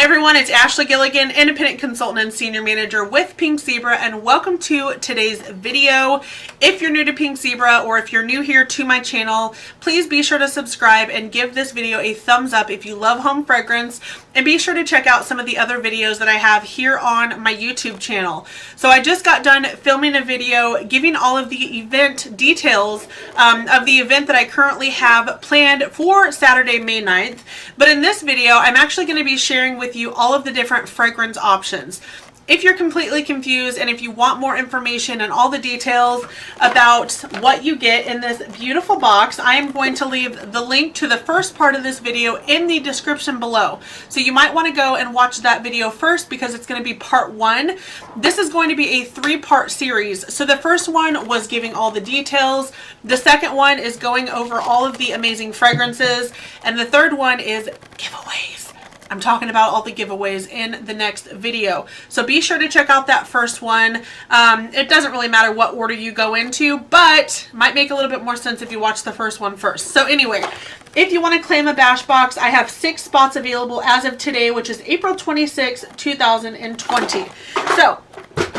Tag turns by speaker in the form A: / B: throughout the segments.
A: Hi everyone, it's Ashley Gilligan, independent consultant and senior manager with Pink Zebra, and welcome to today's video. If you're new to Pink Zebra or if you're new here to my channel, please be sure to subscribe and give this video a thumbs up if you love home fragrance, and be sure to check out some of the other videos that I have here on my YouTube channel. So I just got done filming a video giving all of the event details of the event that I currently have planned for Saturday, May 9th. But in this video, I'm actually going to be sharing with you all of the different fragrance options. If you're completely confused and if you want more information and all the details about what you get in this beautiful box, I am going to leave the link to the first part of this video in the description below. So you might want to go and watch that video first because it's going to be part one. This is going to be a three-part series. So the first one was giving all the details. The second one is going over all of the amazing fragrances. And the third one is giveaways. I'm talking about all the giveaways in the next video. So be sure to check out that first one. It doesn't really matter what order you go into, but might make a little bit more sense if you watch the first one first. So anyway, if you want to claim a bash box, I have 6 spots available as of today, which is April 26, 2020. So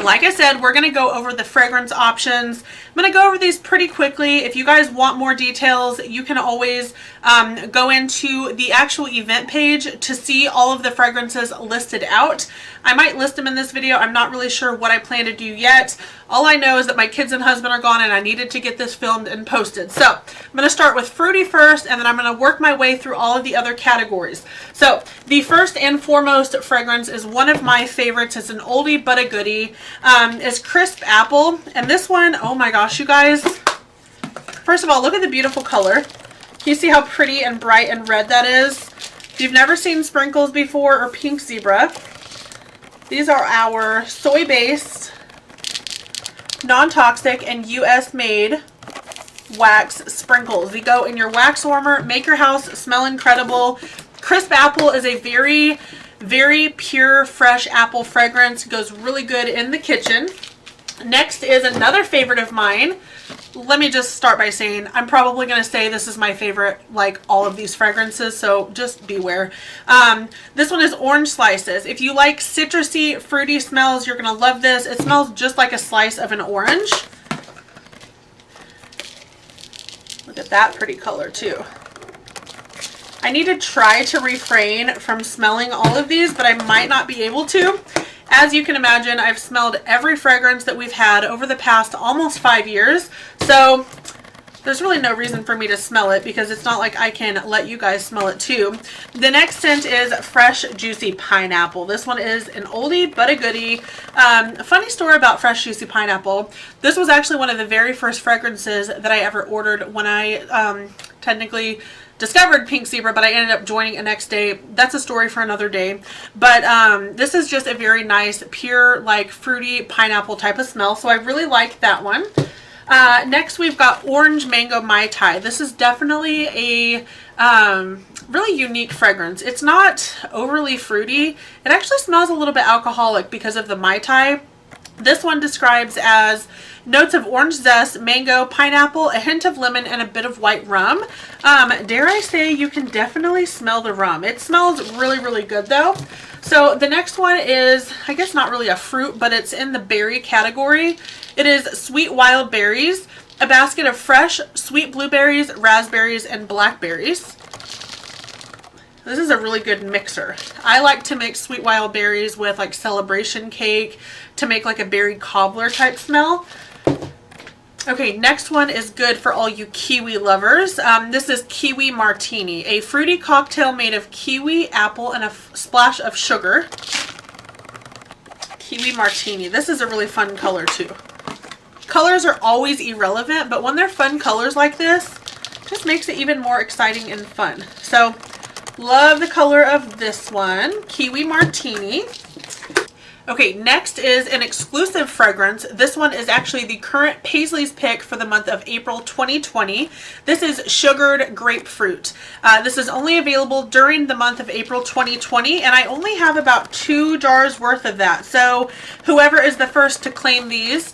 A: like I said, we're going to go over the fragrance options. I'm going to go over these pretty quickly. If you guys want more details, you can always go into the actual event page to see all of the fragrances listed out. I might list them in this video. I'm not really sure what I plan to do yet. All I know is that my kids and husband are gone and I needed to get this filmed and posted. So I'm going to start with fruity first, and then I'm going to work my way through all of the other categories. So the first and foremost fragrance is one of my favorites. It's an oldie but a goodie. It's Crisp Apple. And this one, oh my gosh, you guys. First of all, look at the beautiful color. Can you see how pretty and bright and red that is? If you've never seen sprinkles before or Pink Zebra, these are our soy-based, non-toxic, and US-made wax sprinkles. They go in your wax warmer, make your house smell incredible. Crisp Apple is a very, very pure, fresh apple fragrance. It goes really good in the kitchen. Next is another favorite of mine. Let me just start by saying I'm probably going to say this is my favorite, like all of these fragrances, so just beware. This one is Orange Slices. If you like citrusy, fruity smells, you're going to love this. It smells just like a slice of an orange. Look at that pretty color too. I need to try to refrain from smelling all of these, but I might not be able to. As you can imagine, I've smelled every fragrance that we've had over the past almost 5 years. So there's really no reason for me to smell it because it's not like I can let you guys smell it too. The next scent is Fresh Juicy Pineapple. This one is an oldie but a goodie. A funny story about Fresh Juicy Pineapple. This was actually one of the very first fragrances that I ever ordered when I technically discovered Pink Zebra, but I ended up joining a next day. That's a story for another day. But this is just a very nice, pure, like fruity pineapple type of smell. So I really like that one. Next, we've got Orange Mango Mai Tai. This is definitely a really unique fragrance. It's not overly fruity. It actually smells a little bit alcoholic because of the Mai Tai. This one describes as notes of orange zest, mango, pineapple, a hint of lemon, and a bit of white rum. Dare I say you can definitely smell the rum. It smells really, really good though. So the next one is, I guess not really a fruit, but it's in the berry category. It is Sweet Wild Berries, a basket of fresh sweet blueberries, raspberries, and blackberries. This is a really good mixer. I like to mix Sweet Wild Berries with like celebration cake to make like a berry cobbler type smell. Okay, next one is good for all you kiwi lovers. This is Kiwi Martini, a fruity cocktail made of kiwi, apple, and a splash of sugar. Kiwi Martini. This is a really fun color too. Colors are always irrelevant, but when they're fun colors like this, it just makes it even more exciting and fun. So love the color of this one, Kiwi Martini. Okay, next is an exclusive fragrance. This one is actually the current Paisley's pick for the month of April 2020. This is Sugared Grapefruit. This is only available during the month of April 2020, and I only have about 2 jars worth of that. So whoever is the first to claim these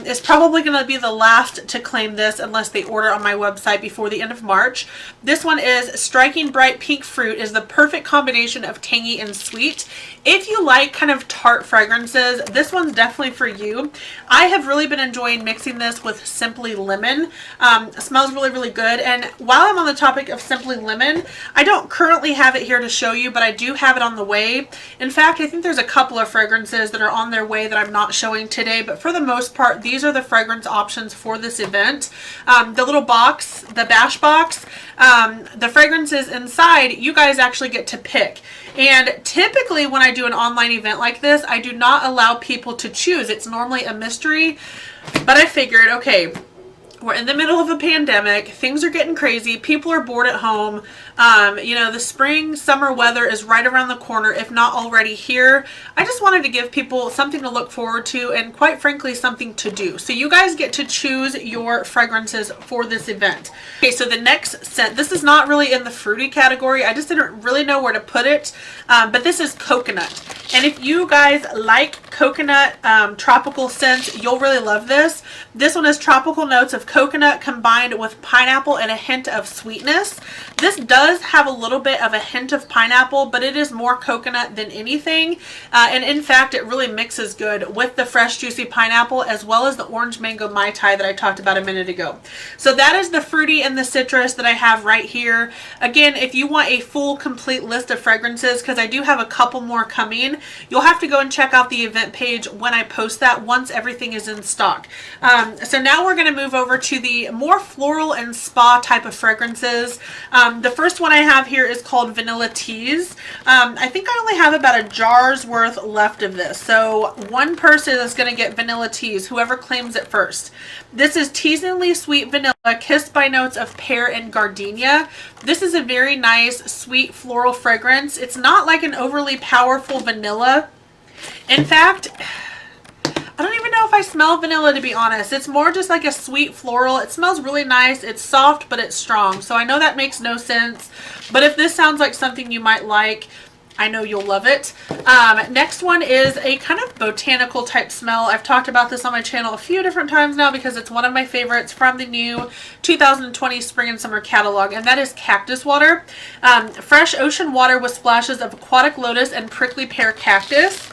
A: is probably going to be the last to claim this unless they order on my website before the end of March. This one is Striking Bright Pink Fruit, is the perfect combination of tangy and sweet. If you like kind of tart fragrances, this one's definitely for you. I have really been enjoying mixing this with Simply Lemon. It smells really, really good. And while I'm on the topic of Simply Lemon, I don't currently have it here to show you, but I do have it on the way. In fact, I think there's a couple of fragrances that are on their way that I'm not showing today, but for the most part, these are the fragrance options for this event. The little box, the bash box, the fragrances inside, you guys actually get to pick. And typically when I do an online event like this, I do not allow people to choose. It's normally a mystery, but I figured, okay, we're in the middle of a pandemic. Things are getting crazy. People are bored at home. You know, the spring, summer weather is right around the corner, if not already here. I just wanted to give people something to look forward to and, quite frankly, something to do. So you guys get to choose your fragrances for this event. Okay, so the next scent, this is not really in the fruity category. I just didn't really know where to put it, but this is coconut. And if you guys like coconut tropical scents, you'll really love this. This one is tropical notes of coconut combined with pineapple and a hint of sweetness. This does have a little bit of a hint of pineapple, but it is more coconut than anything. And in fact, it really mixes good with the fresh juicy pineapple as well as the orange mango Mai Tai that I talked about a minute ago. So that is the fruity and the citrus that I have right here. Again, if you want a full complete list of fragrances, because I do have a couple more coming, you'll have to go and check out the event page when I post that once everything is in stock. So now we're going to move over to the more floral and spa type of fragrances. The first one I have here is called Vanilla Teas. I think I only have about a jar's worth left of this. So one person is going to get Vanilla Teas, whoever claims it first. This is teasingly sweet vanilla kissed by notes of pear and gardenia. This is a very nice sweet floral fragrance. It's not like an overly powerful vanilla. In fact, I don't even know if I smell vanilla, to be honest. It's more just like a sweet floral. It smells really nice. It's soft, but it's strong. So I know that makes no sense. But if this sounds like something you might like, I know you'll love it. Next one is a kind of botanical type smell. I've talked about this on my channel a few different times now because it's one of my favorites from the new 2020 spring and summer catalog, and that is cactus water. Fresh ocean water with splashes of aquatic lotus and prickly pear cactus.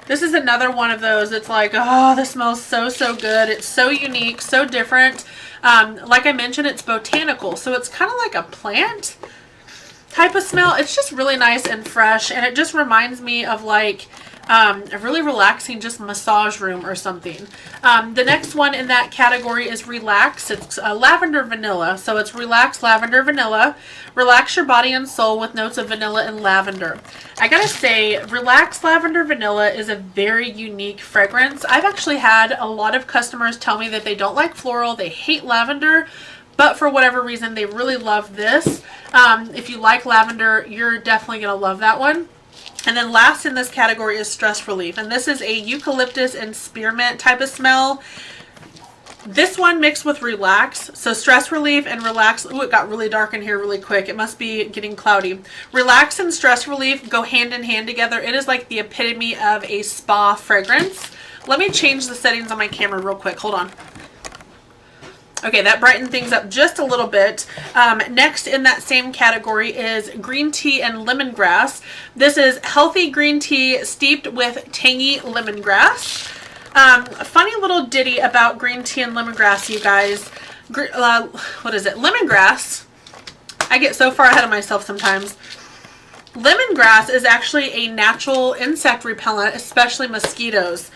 A: This is another one of those. It's like, oh, this smells so, so good. It's so unique, so different. Like I mentioned, it's botanical, so it's kind of like a plant type of smell. It's just really nice and fresh, and it just reminds me of like a really relaxing just massage room or something. The next one in that category is Relax. It's lavender vanilla, so it's Relax Lavender Vanilla. Relax your body and soul with notes of vanilla and lavender. I gotta say, Relax Lavender Vanilla is a very unique fragrance. I've actually had a lot of customers tell me that they don't like floral, they hate lavender, but for whatever reason they really love this. If you like lavender, you're definitely gonna love that one. And then last in this category is Stress Relief, and this is a eucalyptus and spearmint type of smell. This one mixed with Relax. So Stress Relief and Relax. Ooh, it got really dark in here really quick. It must be getting cloudy. Relax and Stress Relief go hand in hand together. It is like the epitome of a spa fragrance. Let me change the settings on my camera real quick. Hold on. Okay, that brightened things up just a little bit. Next in that same category is Green Tea and Lemongrass. This is healthy green tea steeped with tangy lemongrass. A funny little ditty about green tea and lemongrass, you guys. What is it? Lemongrass. I get so far ahead of myself sometimes. Lemongrass is actually a natural insect repellent, especially mosquitoes.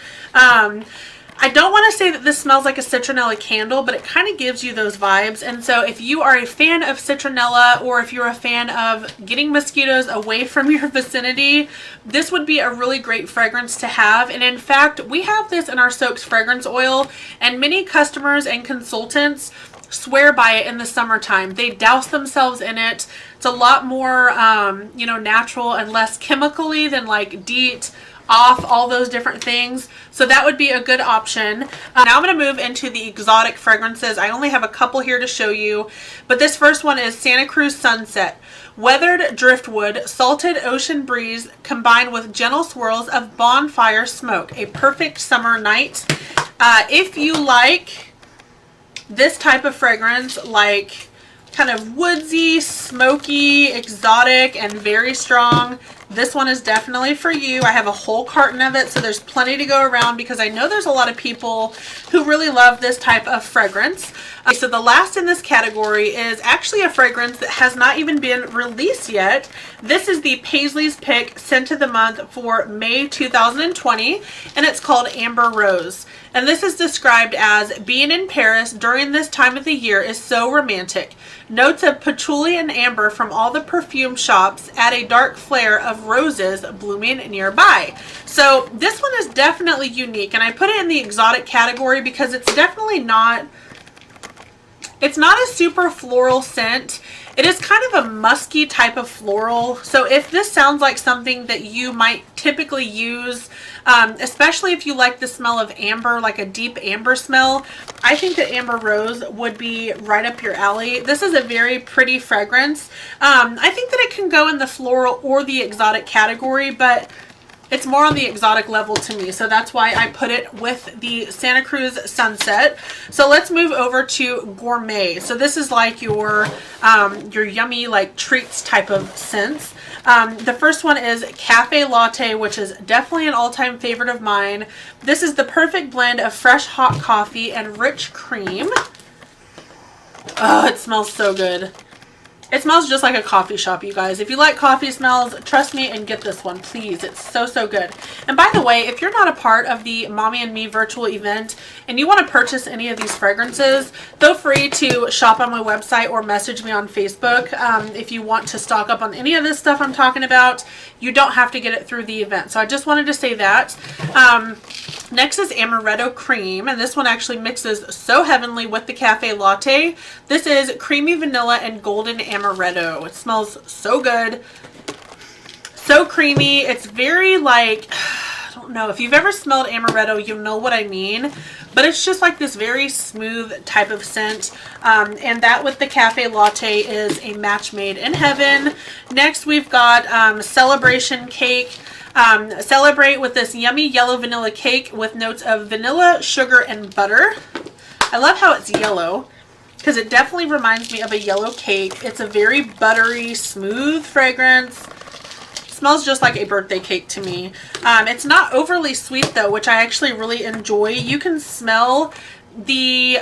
A: I don't want to say that this smells like a citronella candle, but it kind of gives you those vibes. And so if you are a fan of citronella, or if you're a fan of getting mosquitoes away from your vicinity, this would be a really great fragrance to have. And in fact, we have this in our Soaks fragrance oil, and many customers and consultants swear by it in the summertime. They douse themselves in it. It's a lot more, you know, natural and less chemically than like DEET, off, all those different things. So that would be a good option. Now I'm going to move into the exotic fragrances. I only have a couple here to show you, but this first one is Santa Cruz Sunset. Weathered driftwood, salted ocean breeze combined with gentle swirls of bonfire smoke. A perfect summer night. If you like this type of fragrance, like kind of woodsy, smoky, exotic, and very strong, this one is definitely for you. I have a whole carton of it, so there's plenty to go around because I know there's a lot of people who really love this type of fragrance. So the last in this category is actually a fragrance that has not even been released yet. This is the Paisley's Pick Scent of the Month for May 2020, and it's called Amber Rose. And this is described as being in Paris during this time of the year is so romantic. Notes of patchouli and amber from all the perfume shops add a dark flare of roses blooming nearby. So this one is definitely unique, and I put it in the exotic category because it's definitely not, it's not a super floral scent. It is kind of a musky type of floral. So if this sounds like something that you might typically use, especially if you like the smell of amber, like a deep amber smell, I think that Amber Rose would be right up your alley. This is a very pretty fragrance. I think that it can go in the floral or the exotic category, but it's more on the exotic level to me, so that's why I put it with the Santa Cruz Sunset. So let's move over to Gourmet. So this is like your yummy like treats type of scents. The first one is Cafe Latte, which is definitely an all-time favorite of mine. This is the perfect blend of fresh hot coffee and rich cream. Oh, it smells so good. It smells just like a coffee shop, you guys. If you like coffee smells, trust me and get this one, please. It's so, so good. And by the way, if you're not a part of the Mommy and Me virtual event and you want to purchase any of these fragrances, feel free to shop on my website or message me on Facebook. If you want to stock up on any of this stuff I'm talking about, you don't have to get it through the event. So I just wanted to say that. Next is Amaretto Cream, and this one actually mixes so heavenly with the Cafe Latte. This is creamy vanilla and golden amaretto. It smells so good, so creamy. It's very like, I don't know, if you've ever smelled amaretto, you know what I mean, but it's just like this very smooth type of scent, and that with the Cafe Latte is a match made in heaven. Next we've got Celebration Cake. Celebrate with this yummy yellow vanilla cake with notes of vanilla, sugar, and butter. I love how it's yellow because it definitely reminds me of a yellow cake. It's a very buttery, smooth fragrance. It smells just like a birthday cake to me. It's not overly sweet though, which I actually really enjoy. You can smell the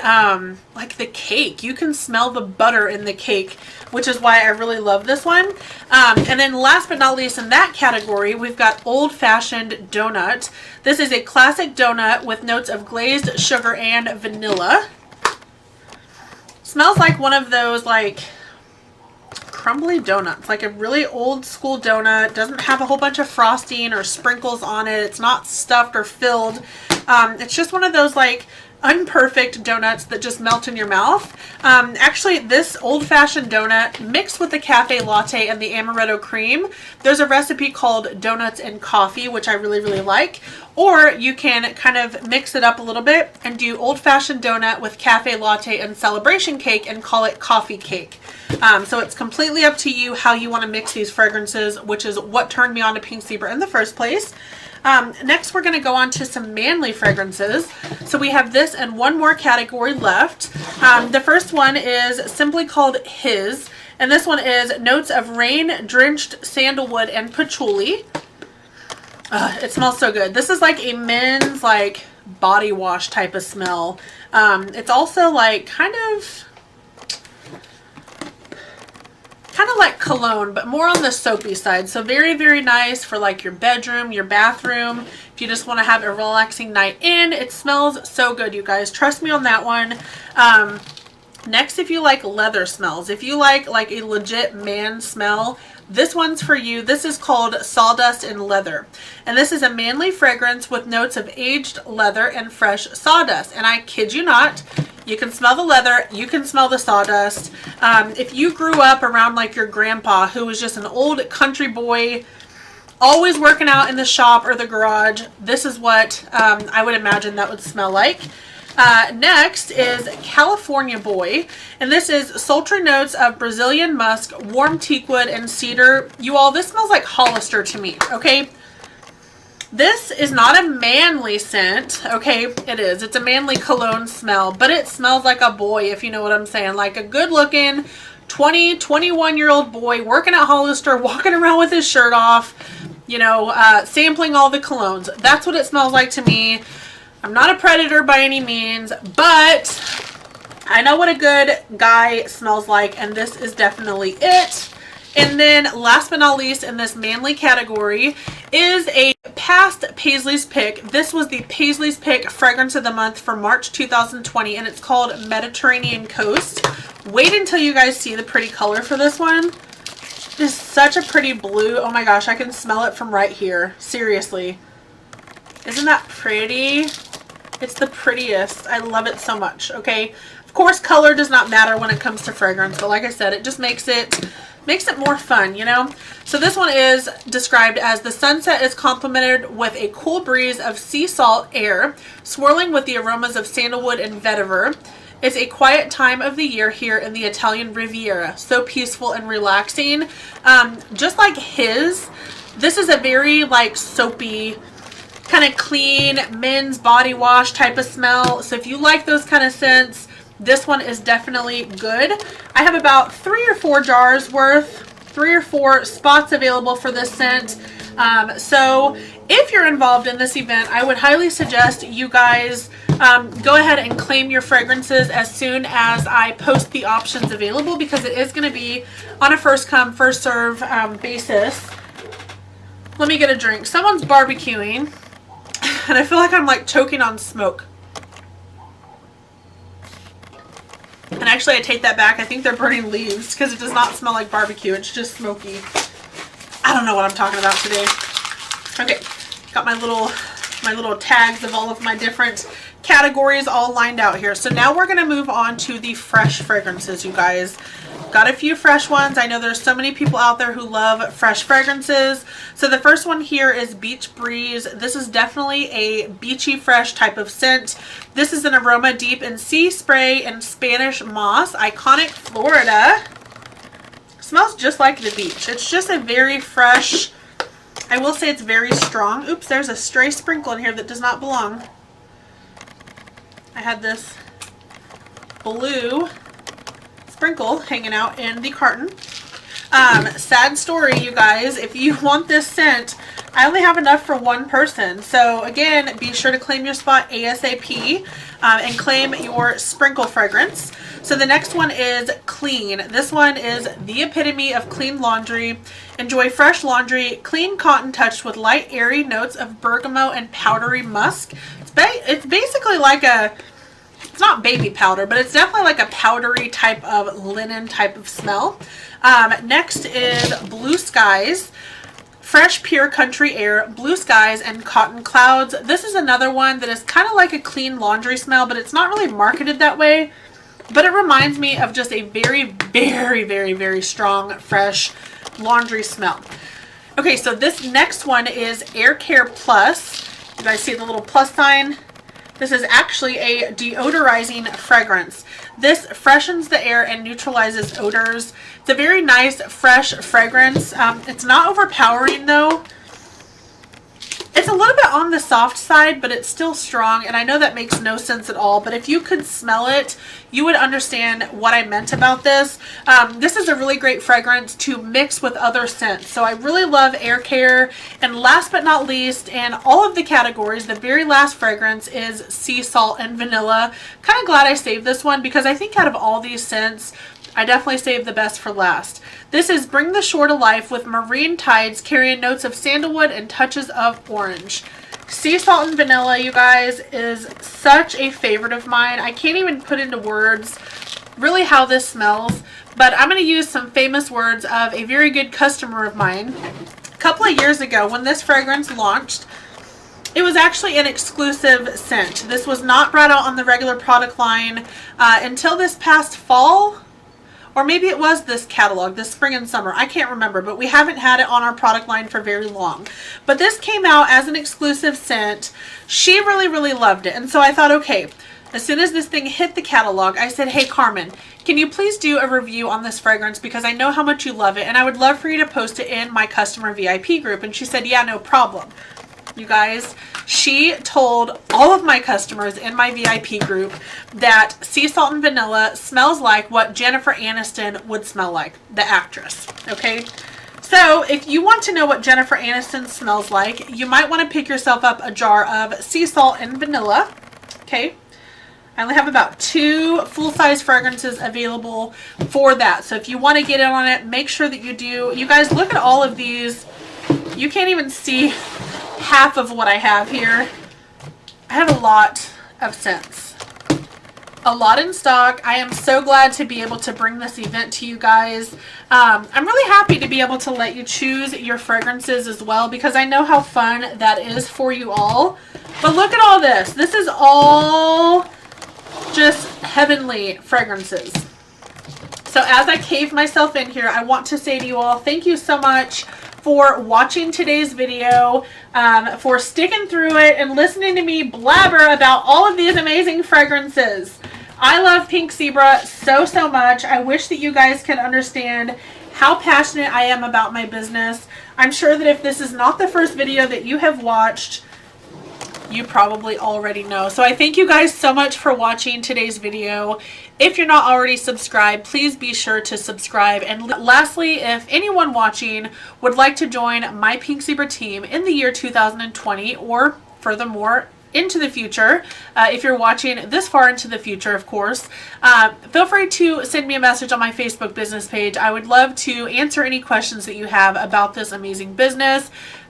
A: like the cake. You can smell the butter in the cake, which is why I really love this one. And then last but not least in that category, we've got Old Fashioned Donut. This is a classic donut with notes of glazed sugar and vanilla. Smells like one of those like crumbly donuts, like a really old school donut. Doesn't have a whole bunch of frosting or sprinkles on it. It's not stuffed or filled. It's just one of those like unperfect donuts that just melt in your mouth. Actually, this old-fashioned donut mixed with the Cafe Latte and the Amaretto Cream, there's a recipe called Donuts and Coffee, which I really, really like. Or you can kind of mix it up a little bit and do old-fashioned donut with Cafe Latte and Celebration Cake and call it Coffee Cake. So it's completely up to you how you want to mix these fragrances, which is what turned me on to Pink Zebra in the first place. Next, we're going to go on to some manly fragrances. So we have this and one more category left. The first one is simply called His, and this one is notes of rain-drenched sandalwood and patchouli. It smells so good. This is like a men's like body wash type of smell. It's also like kind of like cologne, but more on the soapy side. So very, very nice for like your bedroom, your bathroom. If you just want to have a relaxing night in, it smells so good, you guys. Trust me on that one. Next, if you like leather smells, if you like a legit man smell, this one's for you. This is called Sawdust and Leather. And this is a manly fragrance with notes of aged leather and fresh sawdust. And I kid you not, you can smell the leather, you can smell the sawdust. If you grew up around like your grandpa, who was just an old country boy, always working out in the shop or the garage, this is what I would imagine that would smell like. Next is California Boy, and this is sultry notes of Brazilian musk, warm teakwood, and cedar. You all, this smells like Hollister to me, okay? This is not a manly scent, okay? It is. It's a manly cologne smell, but it smells like a boy, if you know what I'm saying. Like a good-looking 20, 21-year-old boy working at Hollister, walking around with his shirt off, you know, sampling all the colognes. That's what it smells like to me. I'm not a predator by any means, but I know what a good guy smells like, and this is definitely it. And then last but not least in this manly category is a past Paisley's Pick. This was the Paisley's Pick Fragrance of the Month for March 2020, and it's called Mediterranean Coast. Wait until you guys see the pretty color for this one. It is such a pretty blue. Oh my gosh, I can smell it from right here. Seriously. Isn't that pretty? It's the prettiest. I love it so much, okay? Of course, color does not matter when it comes to fragrance, but like I said, it just makes it more fun, you know? So this one is described as the sunset is complemented with a cool breeze of sea salt air, swirling with the aromas of sandalwood and vetiver. It's a quiet time of the year here in the Italian Riviera, so peaceful and relaxing. Just like his, this is a very like soapy, kind of clean men's body wash type of smell. So if you like those kind of scents, this one is definitely good. I have about 3 or 4 jars worth, 3 or 4 spots available for this scent. So if you're involved in this event, I would highly suggest you guys go ahead and claim your fragrances as soon as I post the options available, because it is going to be on a first come, first serve basis. Let me get a drink. Someone's barbecuing, and I feel like I'm like choking on smoke. And actually, I take that back. I think they're burning leaves, because it does not smell like barbecue. It's just smoky. I don't know what I'm talking about today. Okay, got my little tags of all of my different categories all lined out here. So now we're going to move on to the fresh fragrances, you guys. Got a few fresh ones. I know there's so many people out there who love fresh fragrances. So the first one here is Beach Breeze. This is definitely a beachy fresh type of scent. This is an aroma deep in sea spray and Spanish moss. Iconic Florida. Smells just like the beach. It's just a very fresh, I will say it's very strong. Oops, there's a stray sprinkle in here that does not belong. I had this blue sprinkle hanging out in the carton. Sad story, you guys. If you want this scent, I only have enough for one person. So again, be sure to claim your spot ASAP and claim your sprinkle fragrance. So the next one is Clean. This one is the epitome of clean laundry. Enjoy fresh laundry, clean cotton touched with light, airy notes of bergamot and powdery musk. It's basically like a, it's not baby powder, but it's definitely like a powdery type of linen type of smell. Next is Blue Skies. Fresh, pure country air, blue skies, and cotton clouds. This is another one that is kind of like a clean laundry smell, but it's not really marketed that way. But it reminds me of just a very, very, very, very strong, fresh laundry smell. Okay, so this next one is Air Care Plus. You guys see the little plus sign? This is actually a deodorizing fragrance. This freshens the air and neutralizes odors. It's a very nice, fresh fragrance. It's not overpowering though. It's a little bit on the soft side, but it's still strong, and I know that makes no sense at all, but if you could smell it, you would understand what I meant about this. This is a really great fragrance to mix with other scents, so I really love Air Care. And last but not least, in all of the categories, the very last fragrance is Sea Salt and Vanilla. Kind of glad I saved this one, because I think out of all these scents, I definitely saved the best for last. This is Bring the Shore to Life with marine tides carrying notes of sandalwood and touches of orange. Sea Salt and Vanilla, you guys, is such a favorite of mine. I can't even put into words really how this smells, but I'm going to use some famous words of a very good customer of mine. A couple of years ago when this fragrance launched, it was actually an exclusive scent. This was not brought out on the regular product line until this past fall, or maybe it was this catalog, this spring and summer. I can't remember, but we haven't had it on our product line for very long. But this came out as an exclusive scent. She really, really loved it. And so I thought, okay, as soon as this thing hit the catalog, I said, hey, Carmen, can you please do a review on this fragrance because I know how much you love it and I would love for you to post it in my customer VIP group. And she said, yeah, no problem. You guys, she told all of my customers in my VIP group that Sea Salt and Vanilla smells like what Jennifer Aniston would smell like, the actress, okay? So if you want to know what Jennifer Aniston smells like, you might want to pick yourself up a jar of Sea Salt and Vanilla, okay? I only have about 2 full-size fragrances available for that. So if you want to get in on it, make sure that you do. You guys, look at all of these. You can't even see half of what I have here. I have a lot of scents. A lot in stock. I am so glad to be able to bring this event to you guys. I'm really happy to be able to let you choose your fragrances as well because I know how fun that is for you all. But look at all this. This is all just heavenly fragrances. So as I cave myself in here, I want to say to you all, thank you so much for watching today's video, for sticking through it and listening to me blabber about all of these amazing fragrances. I love Pink Zebra so, so much. I wish that you guys could understand how passionate I am about my business. I'm sure that if this is not the first video that you have watched, you probably already know. So I thank you guys so much for watching today's video. If you're not already subscribed, please be sure to subscribe. And lastly, if anyone watching would like to join my Pink Zebra team in the year 2020 or furthermore into the future, if you're watching this far into the future, of course, feel free to send me a message on my Facebook business page. I would love to answer any questions that you have about this amazing business.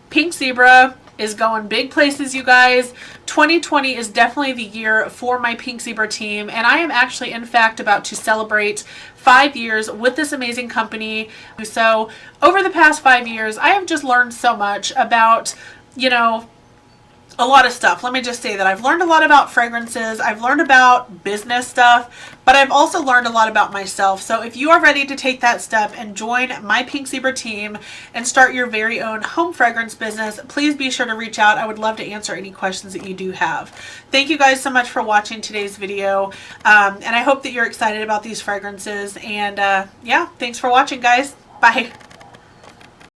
A: Pink Zebra is going big places, you guys. 2020 is definitely the year for my Pink Zebra team, and I am actually, in fact, about to celebrate 5 years with this amazing company. So over the past 5 years, I have just learned so much about, you know, a lot of stuff. Let me just say that I've learned a lot about fragrances, I've learned about business stuff, but I've also learned a lot about myself. So if you are ready to take that step and join my Pink Zebra team and start your very own home fragrance business, please be sure to reach out. I would love to answer any questions that you do have. Thank you guys so much for watching today's video, and I hope that you're excited about these fragrances. And yeah, thanks for watching, guys. Bye.